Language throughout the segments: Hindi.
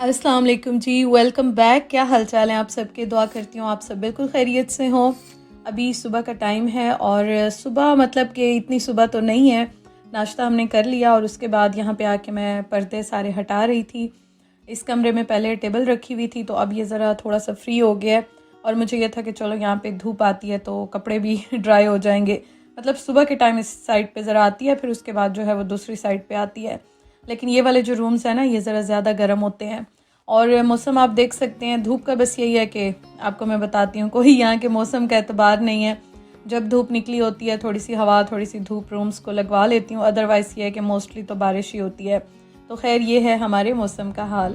अस्सलाम वालेकुम जी, वेलकम बैक। क्या हाल चाल है आप सबके? दुआ करती हूँ आप सब बिल्कुल खैरियत से हों। अभी सुबह का टाइम है और सुबह मतलब कि इतनी सुबह तो नहीं है। नाश्ता हमने कर लिया और उसके बाद यहाँ पे आके मैं पर्दे सारे हटा रही थी। इस कमरे में पहले टेबल रखी हुई थी तो अब ये ज़रा थोड़ा सा फ्री हो गया है और मुझे ये था कि चलो यहाँ पे धूप आती है तो कपड़े भी ड्राई हो जाएंगे। मतलब सुबह के टाइम इस साइड पे ज़रा आती है, फिर उसके बाद जो है वो दूसरी साइड पे आती है। लेकिन ये वाले जो रूम्स हैं ना, ये ज़रा ज़्यादा गर्म होते हैं। और मौसम आप देख सकते हैं, धूप का बस यही है कि आपको मैं बताती हूँ, कोई यहाँ के मौसम का एतबार नहीं है। जब धूप निकली होती है, थोड़ी सी हवा, थोड़ी सी धूप रूम्स को लगवा लेती हूँ, अदरवाइज़ ये है कि मोस्टली तो बारिश ही होती है। तो खैर ये है हमारे मौसम का हाल।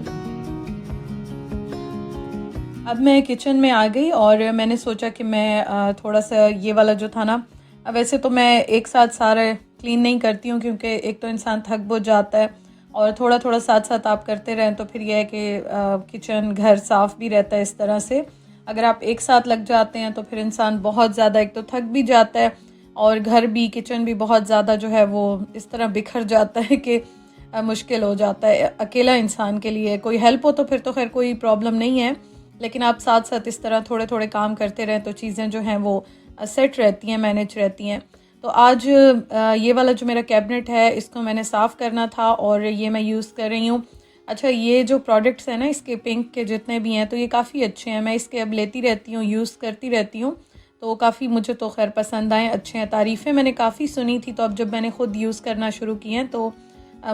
अब मैं किचन में आ गई और मैंने सोचा कि मैं थोड़ा सा ये वाला जो था ना, वैसे तो मैं एक साथ सारा क्लीन नहीं करती हूँ क्योंकि एक तो इंसान थक बहुत जाता है और थोड़ा थोड़ा साथ साथ आप करते रहें तो फिर यह है कि किचन घर साफ़ भी रहता है इस तरह से। अगर आप एक साथ लग जाते हैं तो फिर इंसान बहुत ज़्यादा एक तो थक भी जाता है और घर भी किचन भी बहुत ज़्यादा जो है वो इस तरह बिखर जाता है कि मुश्किल हो जाता है अकेला इंसान के लिए। कोई हेल्प हो तो फिर तो खैर कोई प्रॉब्लम नहीं है, लेकिन आप साथ साथ इस तरह थोड़े थोड़े काम करते रहें तो चीज़ें जो हैं वो सेट रहती हैं, मैनेज रहती हैं। तो आज ये वाला जो मेरा कैबिनेट है इसको मैंने साफ़ करना था और ये मैं यूज़ कर रही हूँ। अच्छा, ये जो प्रोडक्ट्स हैं ना इसके पिंक के जितने भी हैं तो ये काफ़ी अच्छे हैं। मैं इसके अब लेती रहती हूँ, यूज़ करती रहती हूँ, तो काफ़ी मुझे तो खैर पसंद आए, अच्छे हैं। तारीफ़ें मैंने काफ़ी सुनी थी तो अब जब मैंने ख़ुद यूज़ करना शुरू किए हैं तो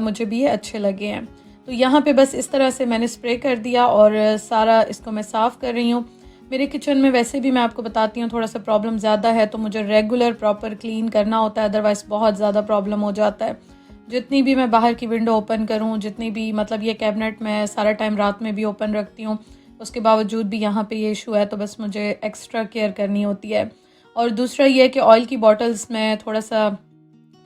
मुझे भी ये अच्छे लगे हैं। तो यहाँ पे बस इस तरह से मैंने स्प्रे कर दिया और सारा इसको मैं साफ़ कर रही हूँ। मेरे किचन में वैसे भी मैं आपको बताती हूँ थोड़ा सा प्रॉब्लम ज़्यादा है तो मुझे रेगुलर प्रॉपर क्लीन करना होता है, अदरवाइज़ बहुत ज़्यादा प्रॉब्लम हो जाता है। जितनी भी मैं बाहर की विंडो ओपन करूँ, जितनी भी मतलब ये कैबिनेट मैं सारा टाइम रात में भी ओपन रखती हूँ, उसके बावजूद भी यहाँ पे ये इशू है तो बस मुझे एक्स्ट्रा केयर करनी होती है। और दूसरा ये है कि ऑयल की बॉटल्स में थोड़ा सा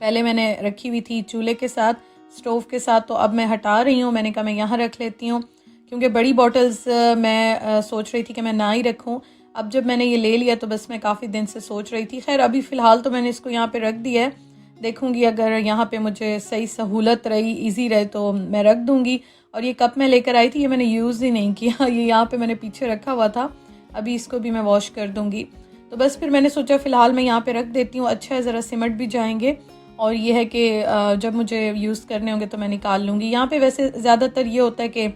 पहले मैंने रखी हुई थी चूल्हे के साथ, स्टोव के साथ, तो अब मैं हटा रही हूँ। मैंने कहा मैं यहाँ रख लेती हूँ क्योंकि बड़ी बॉटल्स मैं सोच रही थी कि मैं ना ही रखूँ। अब जब मैंने ये ले लिया तो बस मैं काफ़ी दिन से सोच रही थी। खैर अभी फ़िलहाल तो मैंने इसको यहाँ पे रख दिया है, देखूँगी अगर यहाँ पे मुझे सही सहूलत रही, इजी रहे तो मैं रख दूँगी। और ये कप मैं लेकर आई थी, ये मैंने यूज़ ही नहीं किया, ये यहाँ पे मैंने पीछे रखा हुआ था, अभी इसको भी मैं वॉश कर दूँगी। तो बस फिर मैंने सोचा फ़िलहाल मैं यहाँ पे रख देती हूँ, अच्छा है ज़रा सिमट भी जाएंगे और ये है कि जब मुझे यूज़ करने होंगे तो मैं निकाल लूँगी। यहाँ पे वैसे ज़्यादातर ये होता है कि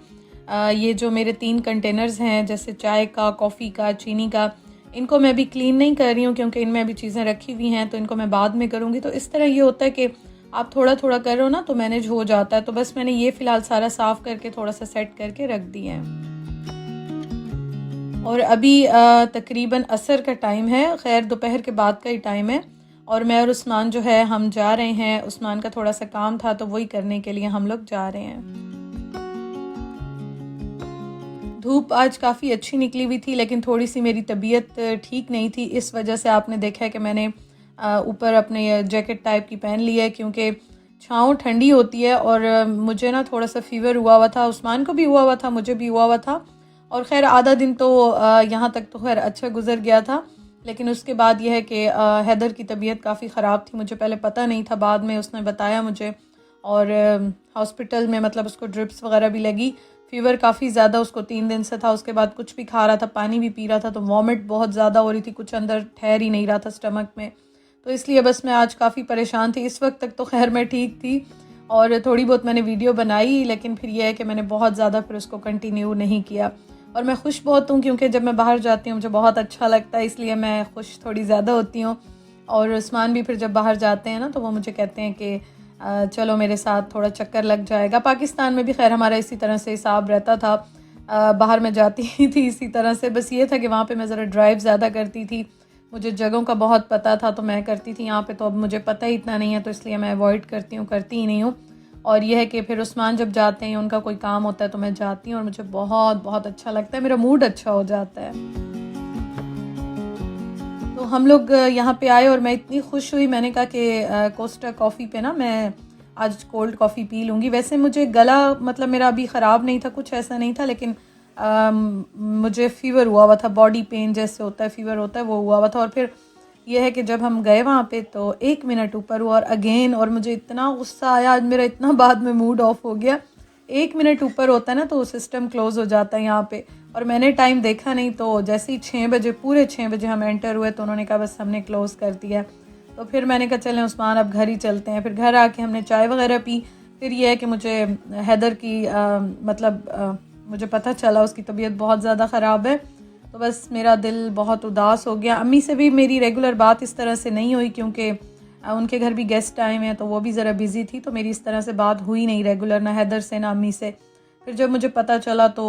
ये जो मेरे 3 कंटेनर्स हैं, जैसे चाय का, कॉफ़ी का, चीनी का, इनको मैं अभी क्लीन नहीं कर रही हूँ क्योंकि इनमें अभी चीज़ें रखी हुई हैं तो इनको मैं बाद में करूँगी। तो इस तरह ये होता है कि आप थोड़ा थोड़ा कर रहे हो ना तो मैनेज हो जाता है। तो बस मैंने ये फ़िलहाल सारा साफ़ करके थोड़ा सा सेट करके रख दिया है। और अभी तकरीबन असर का टाइम है, खैर दोपहर के बाद का ही टाइम है और मैं और उस्मान जो है हम जा रहे हैं। उस्मान का थोड़ा सा काम था तो वही करने के लिए हम लोग जा रहे हैं। धूप आज काफ़ी अच्छी निकली हुई थी लेकिन थोड़ी सी मेरी तबीयत ठीक नहीं थी, इस वजह से आपने देखा है कि मैंने ऊपर अपने जैकेट टाइप की पहन ली है क्योंकि छाँव ठंडी होती है और मुझे ना थोड़ा सा फ़ीवर हुआ हुआ था, उस्मान को भी हुआ हुआ था, मुझे भी हुआ हुआ था। और ख़ैर आधा दिन तो यहाँ तक तो खैर अच्छा गुजर गया था, लेकिन उसके बाद यह है कि हैदर की तबीयत काफ़ी ख़राब थी, मुझे पहले पता नहीं था, बाद में उसने बताया मुझे और हॉस्पिटल में मतलब उसको ड्रिप्स वगैरह भी लगी। फ़ीवर काफ़ी ज़्यादा उसको 3 दिन से था, उसके बाद कुछ भी खा रहा था, पानी भी पी रहा था तो वॉमिट बहुत ज़्यादा हो रही थी, कुछ अंदर ठहर ही नहीं रहा था स्टमक में। तो इसलिए बस मैं आज काफ़ी परेशान थी। इस वक्त तक तो खैर मैं ठीक थी और थोड़ी बहुत मैंने वीडियो बनाई, लेकिन फिर यह है कि मैंने बहुत ज़्यादा फिर उसको कंटिन्यू नहीं किया। और मैं खुश बहुत हूँ क्योंकि जब मैं बाहर जाती हूँ मुझे बहुत अच्छा लगता है, इसलिए मैं खुश थोड़ी ज़्यादा होती हूँ। और उस्मान भी फिर जब बाहर जाते हैं ना तो वो मुझे कहते हैं कि चलो मेरे साथ थोड़ा चक्कर लग जाएगा। पाकिस्तान में भी खैर हमारा इसी तरह से हिसाब रहता था, बाहर मैं जाती ही थी इसी तरह से, बस ये था कि वहाँ पे मैं ज़रा ड्राइव ज़्यादा करती थी, मुझे जगहों का बहुत पता था तो मैं करती थी। यहाँ पे तो अब मुझे पता ही इतना नहीं है तो इसलिए मैं अवॉइड करती हूँ, करती ही नहीं हूँ। और यह है कि फिर उस्मान जब जाते हैं, उनका कोई काम होता है तो मैं जाती हूँ और मुझे बहुत बहुत अच्छा लगता है, मेरा मूड अच्छा हो जाता है। तो हम लोग यहाँ पे आए और मैं इतनी खुश हुई, मैंने कहा कि कोस्टा कॉफ़ी पे ना मैं आज कोल्ड कॉफ़ी पी लूँगी। वैसे मुझे गला मतलब मेरा अभी ख़राब नहीं था, कुछ ऐसा नहीं था, लेकिन मुझे फ़ीवर हुआ हुआ था, बॉडी पेन जैसे होता है, फ़ीवर होता है, वो हुआ हुआ था। और फिर ये है कि जब हम गए वहाँ पे तो 1 मिनट ऊपर हुआ और अगेन, और मुझे इतना गुस्सा आया आज, मेरा इतना बाद में मूड ऑफ हो गया, 1 मिनट ऊपर होता है ना तो सिस्टम क्लोज़ हो जाता है यहाँ पे, और मैंने टाइम देखा नहीं, तो जैसे ही 6 बजे, पूरे 6 बजे हम एंटर हुए तो उन्होंने कहा बस हमने क्लोज़ कर दिया। तो फिर मैंने कहा चलें उस्मान अब घर ही चलते हैं। फिर घर आके हमने चाय वगैरह पी। फिर ये है कि मुझे हैदर की मुझे पता चला उसकी तबीयत बहुत ज़्यादा ख़राब है, तो बस मेरा दिल बहुत उदास हो गया। अम्मी से भी मेरी रेगुलर बात इस तरह से नहीं हुई क्योंकि उनके घर भी गेस्ट आए हुए हैं, तो वो भी ज़रा बिज़ी थी, तो मेरी इस तरह से बात हुई नहीं रेगुलर, ना हैदर से ना अम्मी से। फिर जब मुझे पता चला तो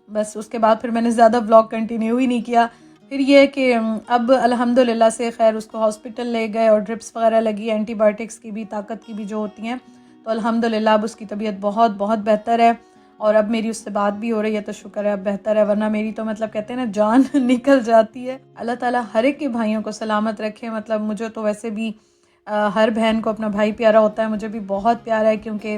बस उसके बाद फिर मैंने ज़्यादा व्लॉग कंटिन्यू ही नहीं किया। फिर ये है कि अब अल्हम्दुलिल्लाह से खैर उसको हॉस्पिटल ले गए और ड्रिप्स वगैरह लगी, एंटीबायोटिक्स की भी, ताकत की भी जो होती हैं, तो अल्हम्दुलिल्लाह अब उसकी तबीयत बहुत बहुत बेहतर है। और अब मेरी उससे बात भी हो रही है तो शुक्र है अब बेहतर है, वरना मेरी तो मतलब कहते हैं ना जान निकल जाती है। अल्लाह ताला हर एक के भाइयों को सलामत रखे। मतलब मुझे तो वैसे भी हर बहन को अपना भाई प्यारा होता है, मुझे भी बहुत प्यारा है क्योंकि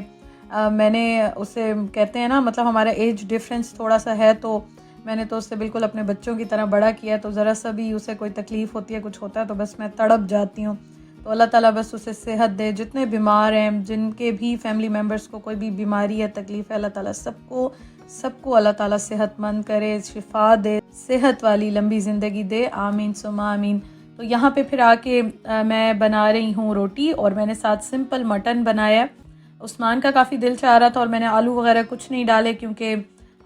मैंने उसे कहते हैं ना मतलब हमारा एज डिफरेंस थोड़ा सा है, तो मैंने तो उससे बिल्कुल अपने बच्चों की तरह बड़ा किया है। तो ज़रा सा भी उसे कोई तकलीफ़ होती है, कुछ होता है, तो बस मैं तड़प जाती हूँ। तो अल्लाह ताला बस उसे सेहत दे। जितने बीमार हैं, जिनके भी फैमिली मेम्बर्स को कोई भी बीमारी है, तकलीफ़ है, अल्लाह ताला सबको अल्लाह ताला सेहतमंद करे, शिफा दे, सेहत वाली लंबी ज़िंदगी दे। आमीन सुम्मा आमीन। तो यहाँ पे फिर आके मैं बना रही हूँ रोटी, और मैंने साथ सिंपल मटन बनाया है। उस्मान का काफ़ी दिल चाह रहा था और मैंने आलू वगैरह कुछ नहीं डाले क्योंकि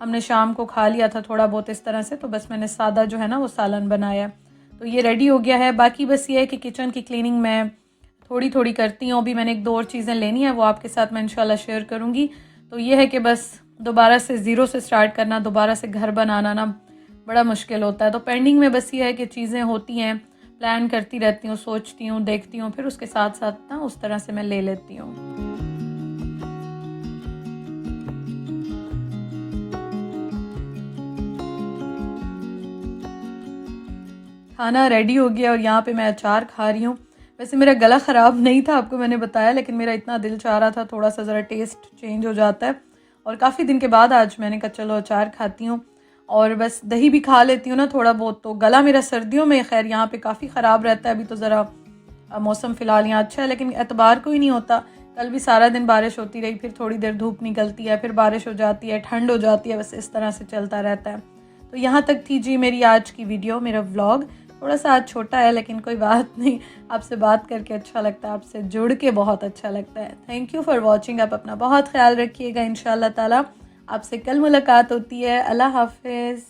हमने शाम को खा लिया था थोड़ा बहुत इस तरह से, तो बस मैंने सादा जो है ना वो सालन बनाया। तो ये रेडी हो गया है। बाकी बस ये है कि किचन की क्लीनिंग मैं थोड़ी थोड़ी करती हूँ। अभी मैंने 1-2 और चीज़ें लेनी है, वो आपके साथ मैं इंशाल्लाह शेयर करूँगी। तो ये है कि बस दोबारा से ज़ीरो से स्टार्ट करना, दोबारा से घर बनाना ना बड़ा मुश्किल होता है। तो पेंडिंग में बस ये है कि चीज़ें होती हैं, प्लान करती रहती हूँ, सोचती हूँ, देखती हूँ, फिर उसके साथ साथ ना उस तरह से मैं ले लेती हूँ। खाना रेडी हो गया और यहाँ पे मैं अचार खा रही हूँ। वैसे मेरा गला ख़राब नहीं था, आपको मैंने बताया, लेकिन मेरा इतना दिल चाह रहा था, थोड़ा सा ज़रा टेस्ट चेंज हो जाता है। और काफ़ी दिन के बाद आज मैंने कहा चलो अचार खाती हूँ, और बस दही भी खा लेती हूँ ना थोड़ा बहुत। तो गला मेरा सर्दियों में खैर यहाँ पे काफ़ी ख़राब रहता है। अभी तो ज़रा मौसम फ़िलहाल यहाँ अच्छा है, लेकिन एतबार को ही नहीं होता। कल भी सारा दिन बारिश होती रही, फिर थोड़ी देर धूप निकलती है, फिर बारिश हो जाती है, ठंड हो जाती है, बस इस तरह से चलता रहता है। तो यहाँ तक थी जी मेरी आज की वीडियो, मेरा व्लॉग। थोड़ा सा आज छोटा है लेकिन कोई बात नहीं, आपसे बात करके अच्छा लगता है, आपसे जुड़ के बहुत अच्छा लगता है। Thank you for watching. आप अपना बहुत ख्याल रखिएगा। इंशाल्लाह ताला आपसे कल मुलाकात होती है। अल्लाह हाफिज़।